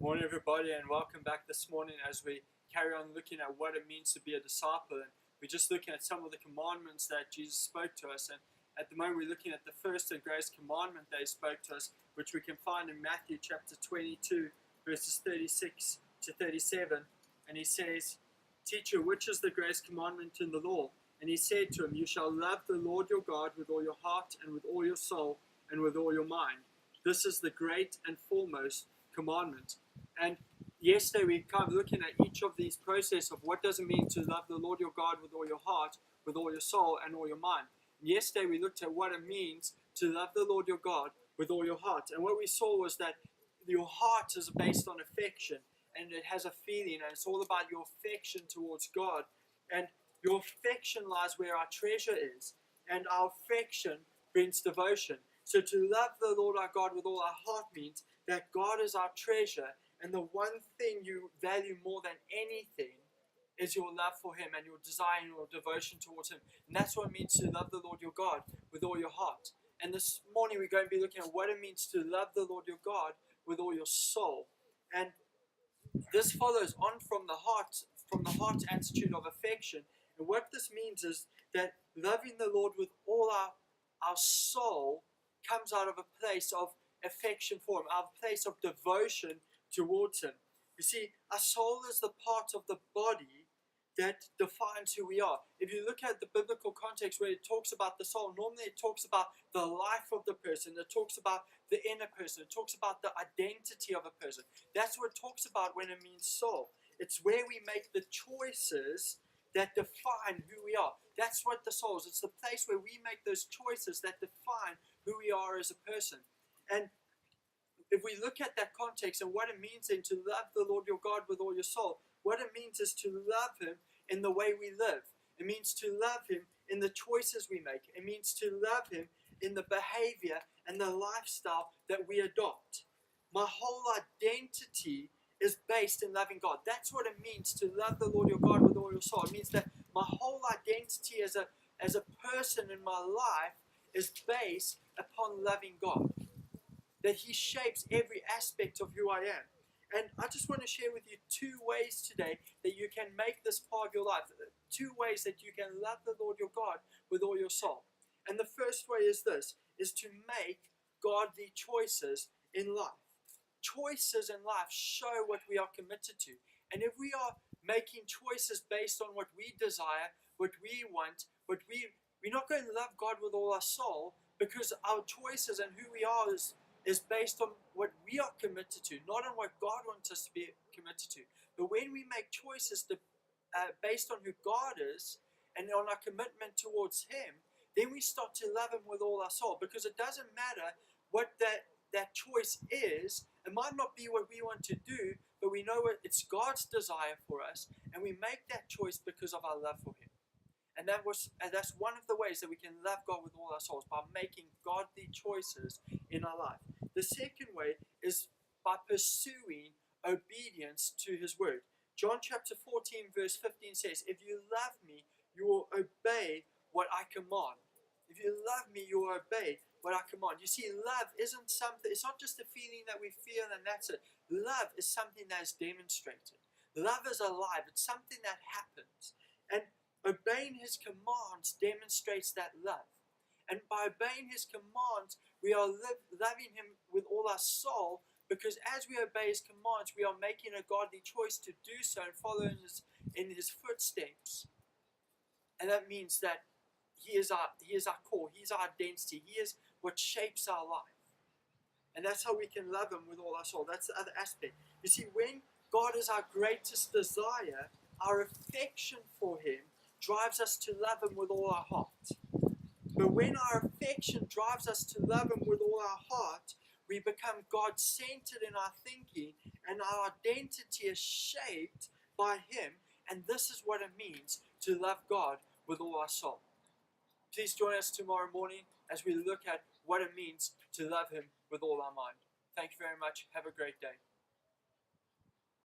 Morning, everybody, and welcome back this morning as we carry on looking at what it means to be a disciple. And we're just looking at some of the commandments that Jesus spoke to us. And at the moment, we're looking at the first and greatest commandment that He spoke to us, which we can find in Matthew chapter 22, verses 36 to 37. And He says, "Teacher, which is the greatest commandment in the law?" And He said to him, "You shall love the Lord your God with all your heart and with all your soul and with all your mind. This is the great and foremost commandment." And yesterday we kind of looking at each of these process of what does it mean to love the Lord your God with all your heart, with all your soul, and all your mind. And yesterday we looked at what it means to love the Lord your God with all your heart. And what we saw was that your heart is based on affection, and it has a feeling, and it's all about your affection towards God. And your affection lies where our treasure is, and our affection brings devotion. So to love the Lord our God with all our heart means that God is our treasure, and the one thing you value more than anything is your love for Him and your desire and your devotion towards Him. And that's what it means to love the Lord your God with all your heart. And this morning we're going to be looking at what it means to love the Lord your God with all your soul. And this follows on from the heart attitude of affection. And what this means is that loving the Lord with all our soul comes out of a place of affection for Him, our place of devotion towards Him. You see, our soul is the part of the body that defines who we are. If you look at the biblical context where it talks about the soul, normally it talks about the life of the person, it talks about the inner person, it talks about the identity of a person. That's what it talks about when it means soul. It's where we make the choices that define who we are. That's what the soul is. It's the place where we make those choices that define who we are as a person. And if we look at that context and what it means then to love the Lord your God with all your soul, what it means is to love Him in the way we live. It means to love Him in the choices we make. It means to love Him in the behavior and the lifestyle that we adopt. My whole identity is based in loving God. That's what it means to love the Lord your God with all your soul. It means that my whole identity as a person in my life is based upon loving God. That He shapes every aspect of who I am. And I just want to share with you two ways today that you can make this part of your life. Two ways that you can love the Lord your God with all your soul. And the first way is this, is to make godly choices in life. Choices in life show what we are committed to. And if we are making choices based on what we desire, what we want, we're not going to love God with all our soul, because our choices and who we are is based on what we are committed to, not on what God wants us to be committed to. But when we make choices based on who God is and on our commitment towards Him, then we start to love Him with all our soul, because it doesn't matter what that choice is. It might not be what we want to do, but we know it's God's desire for us, and we make that choice because of our love for Him. And that's one of the ways that we can love God with all our souls, by making godly choices in our life. The second way is by pursuing obedience to His word. John chapter 14 verse 15 says, "If you love me, you will obey what I command." If you love me, you will obey what I command. You see, love isn't something, it's not just a feeling that we feel and that's it. Love is something that is demonstrated. Love is alive. It's something that happens. And obeying His commands demonstrates that love. And by obeying His commands, we are loving Him with all our soul, because as we obey His commands, we are making a godly choice to do so and follow in His footsteps. And that means that He is our core, He is our identity, He is what shapes our life. And that's how we can love Him with all our soul. That's the other aspect. You see, when God is our greatest desire, our affection for Him drives us to love Him with all our heart. But when our affection drives us to love Him with all our heart, we become God-centered in our thinking, and our identity is shaped by Him. And this is what it means to love God with all our soul. Please join us tomorrow morning as we look at what it means to love Him with all our mind. Thank you very much. Have a great day.